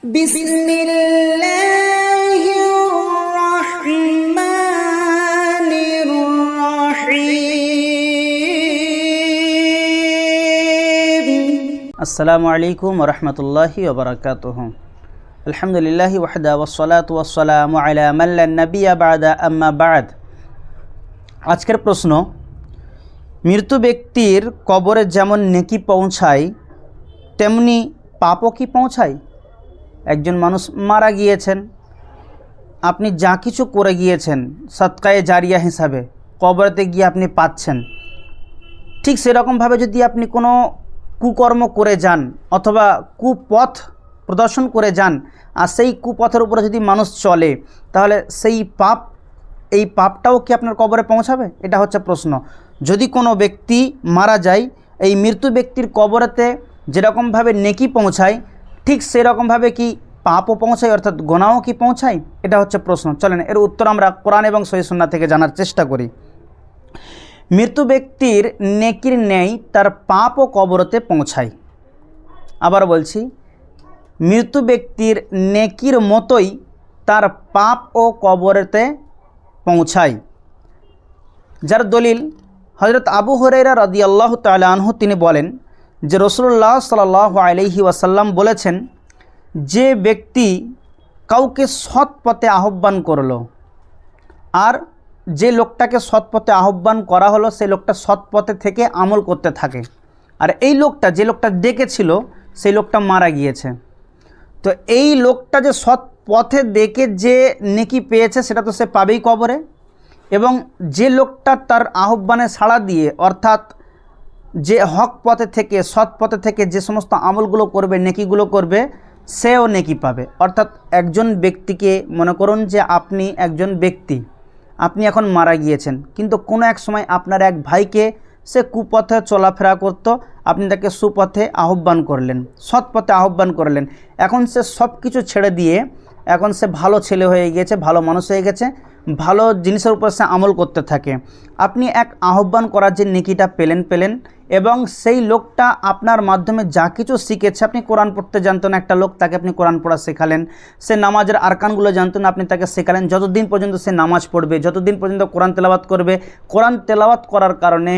বিসমিল্লাহির রহমানির রহিম। আসসালামু আলাইকুম ওয়া রাহমাতুল্লাহি ওয়া বারাকাতুহু। আলহামদুলিল্লাহি ওয়াহদা ওয়াসসালাতু ওয়াসসালামু আলা মান লা নাবিয়্যা বা'দা আম্মা বা'দ। আজকের প্রশ্ন, মৃত ব্যক্তির কবরে যেমন নেকি পৌঁছায় তেমনি পাপও কি পৌঁছায়? একজন মানুষ মারা গিয়েছেন, আপনি যা কিছু করে গিয়েছেন সদকায়ে জারিয়া হিসাবে কবরেতে গিয়ে আপনি পাচ্ছেন, ঠিক সেরকমভাবে যদি আপনি কোনো কুকর্ম করে যান অথবা কুপথ প্রদর্শন করে যান আর সেই কুপথের উপরে যদি মানুষ চলে, তাহলে এই পাপটাও কি আপনার কবরে পৌঁছাবে? এটা হচ্ছে প্রশ্ন। যদি কোনো ব্যক্তি মারা যায়, এই মৃত্যু ব্যক্তির কবরেতে যেরকমভাবে নেকি পৌঁছায় ঠিক সেরকমভাবে কি পাপও পৌঁছায়, অর্থাৎ গোনাও কি পৌঁছায়? এটা হচ্ছে প্রশ্ন। চলেন এর উত্তর আমরা কোরআন এবং সহিহ সুন্নাহ থেকে জানার চেষ্টা করি। মৃত্যু ব্যক্তির নেকির ন্যায় তার পাপও কবরতে পৌঁছায়। আবার বলছি, মৃত্যু ব্যক্তির নেকির মতোই তার পাপও কবরেতে পৌঁছায়। যার দলিল হযরত আবু হুরায়রা রাদিয়াল্লাহু তাআলা আনহু, তিনি বলেন যে রাসূলুল্লাহ সাল্লাল্লাহু আলাইহি ওয়াসাল্লাম বলেছেন, যে ব্যক্তি কাউকে সৎ পথে আহ্বান করলো আর যে লোকটাকে সৎ পথে আহ্বান করা হলো সেই লোকটা সৎ পথে থেকে আমল করতে থাকে, আর এই লোকটা যে লোকটা ডেকেছিল সেই লোকটা মারা গিয়েছে, তো এই লোকটা যে সৎ পথে ডেকে যে নেকি পেয়েছে সেটা তো সে পাবেই কবরে, এবং যে লোকটা তার আহ্বানে সাড়া দিয়ে অর্থাৎ যে হক পথে থেকে সৎ পথে থেকে যে সমস্ত আমলগুলো করবে, নেকিগুলো করবে, সেও নেকি পাবে। অর্থাৎ একজন ব্যক্তিকে মনে করুন যে আপনি একজন ব্যক্তি, আপনি এখন মারা গিয়েছেন, কিন্তু কোনো এক সময় আপনার এক ভাইকে সে কুপথে চলাফেরা করত, আপনি তাকে সুপথে আহ্বান করলেন, সৎ পথে আহ্বান করলেন। এখন সে সব কিছু ছেড়ে দিয়ে এখন সে ভালো ছেলে হয়ে গিয়েছে, ভালো মানুষ হয়ে গেছে, ভালো জিনিসের উপর সে আমল করতে থাকে। আপনি এক আহ্বান করার যে নেকিটা পেলেন এবং সেই লোকটা আপনার মাধ্যমে যা কিছু শিখেছে, আপনি কোরআন পড়তে জানতো না একটা লোক, তাকে আপনি কোরআন পড়া শেখালেন, সে নামাজের আরকানগুলো জানতো না, আপনি তাকে শেখালেন, যতদিন পর্যন্ত সে নামাজ পড়বে, যতদিন পর্যন্ত কোরআন তেলাওয়াত করবে, কোরআন তেলাওয়াত করার কারণে,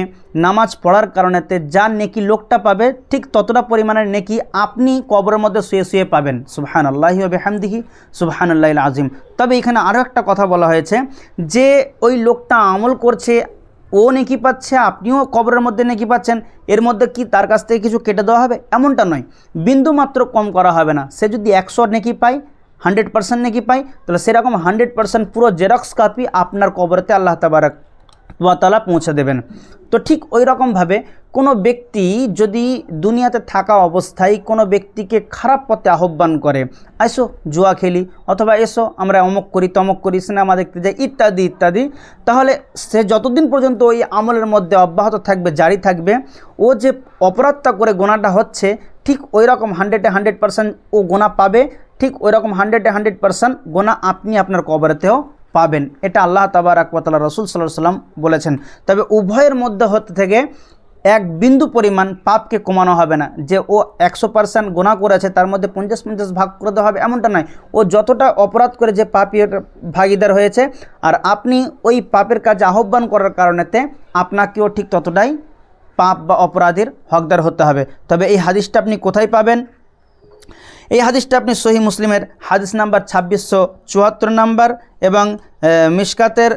নামাজ পড়ার কারণেতে যা নেকি লোকটা পাবে ঠিক ততটা পরিমাণের নেকি আপনি কবরের মধ্যে শুয়ে শুয়ে পাবেন। সুবহানাল্লাহি ওয়া বিহামদিহি সুবহানাল্লাহিল আযীম। তবে এখানে আরও একটা কথা বলা হয়েছে যে ওই লোকটা আমল করছে, ও নেকি পাচ্ছে, আপনিও কবরের মধ্যে নেকি পাচ্ছেন, এর মধ্যে কি তার কাছ থেকে কিছু কেটে দেওয়া হবে? এমনটা নয়, বিন্দু মাত্র কম করা হবে না। সে যদি 100 নেকি পায়, 100% নেকি পায়, তাহলে সেরকম 100% পুরো জেরক্স কপি আপনার কবরেতে আল্লাহ তাবারক ওয়া তাআলা পৌঁছে দেবেন। তো ঠিক ওই রকমভাবে কোনো ব্যক্তি যদি দুনিয়াতে থাকা অবস্থায় কোনো ব্যক্তিকে খারাপ পথে আহ্বান করে, এসো জুয়া খেলি, অথবা এসো আমরা অমুক করি তমক করি, সিনেমা দেখতে যাই, ইত্যাদি ইত্যাদি, তাহলে সে যতদিন পর্যন্ত ওই আমলের মধ্যে অব্যাহত থাকবে, জারি থাকবে, ও যে অপরাধটা করে গোনাটা হচ্ছে ঠিক ওই রকম 100% ও গোনা পাবে, ঠিক ওই রকম 100% গোনা আপনি আপনার কবরেতেও পাবেন। এটা আল্লাহ তাবারক ওয়া তাআলা রাসূল সাল্লাল্লাহু আলাইহি ওয়াসাল্লাম বলেছেন। তবে উভয়ের মধ্যে হতে থেকে এক বিন্দু পরিমাণ পাপকে কমানো হবে না, যে ও 100% গুনাহ করেছে তার মধ্যে 50-50 ভাগ করে দেওয়া হবে, এমনটা নয়। ও যতটা অপরাধ করে যে পাপের ভাগিদার হয়েছে, আর আপনি ওই পাপের কাজে আহ্বান করার কারণেতে আপনাকেও ঠিক ততটাই পাপ বা অপরাধের হকদার হতে হবে। তবে এই হাদিসটা আপনি কোথায় পাবেন? এই হাদিসটা আপনি সহিহ মুসলিমের হাদিস নাম্বার 2674 নাম্বার এবং মিশকাতের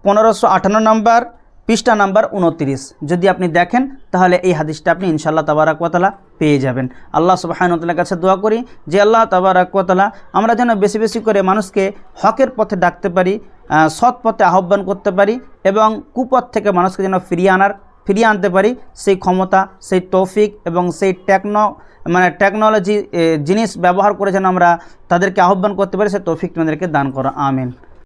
1558 নাম্বার, পৃষ্ঠা নাম্বার 29 যদি আপনি দেখেন, তাহলে এই হাদিসটা আপনি ইনশাআল্লাহ তাবারক ওয়া তাআলা পেয়ে যাবেন। আল্লাহ সুবহানাহু ওয়া তাআলার কাছে দোয়া করি যে আল্লাহ তাবারক ওয়া তাআলা আমরা যেন বেশি বেশি করে মানুষকে হকের পথে ডাকতে পারি, সৎ পথে আহ্বান করতে পারি, এবং কুপথ থেকে মানুষকে যেন ফিরিয়ে আনতে পারি, সেই ক্ষমতা, সেই তৌফিক এবং সেই টেকনোলজি জিনিস ব্যবহার করে যেন আমরা তাদেরকে আহ্বান করতে পারি, সেই তৌফিক তোমাদেরকে দান করো। আমিন।